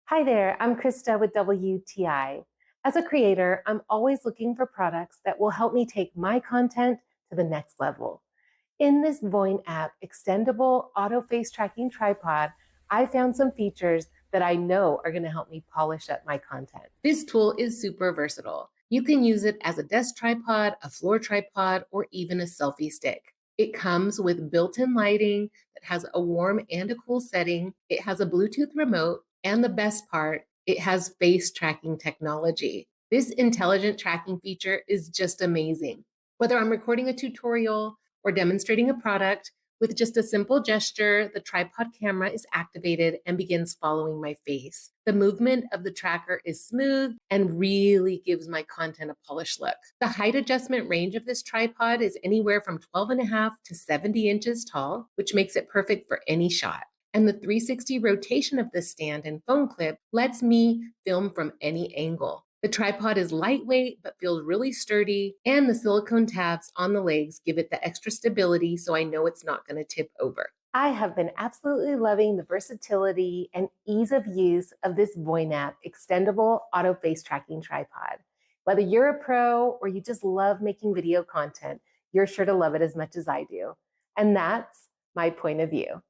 Hi there, I'm Krista with WTI. As a creator, I'm always looking for products that will help me take my content to the next level. In this Voinap extendable auto face tracking tripod, I found some features that I know are going to help me polish up my content. This tool is super versatile. You can use it as a desk tripod, a floor tripod, or even a selfie stick. It comes with built-in lighting that has a warm and a cool setting. It has a Bluetooth remote, and the best part, it has face tracking technology. This intelligent tracking feature is just amazing. Whether I'm recording a tutorial or demonstrating a product, with just a simple gesture, the tripod camera is activated and begins following my face. The movement of the tracker is smooth and really gives my content a polished look. The height adjustment range of this tripod is anywhere from 12.5 to 70 inches tall, which makes it perfect for any shot. And the 360 rotation of the stand and phone clip lets me film from any angle. The tripod is lightweight but feels really sturdy, and the silicone tabs on the legs give it the extra stability so I know it's not going to tip over. I have been absolutely loving the versatility and ease of use of this Voinap extendable auto face tracking tripod. Whether you're a pro or you just love making video content, you're sure to love it as much as I do. And that's my point of view.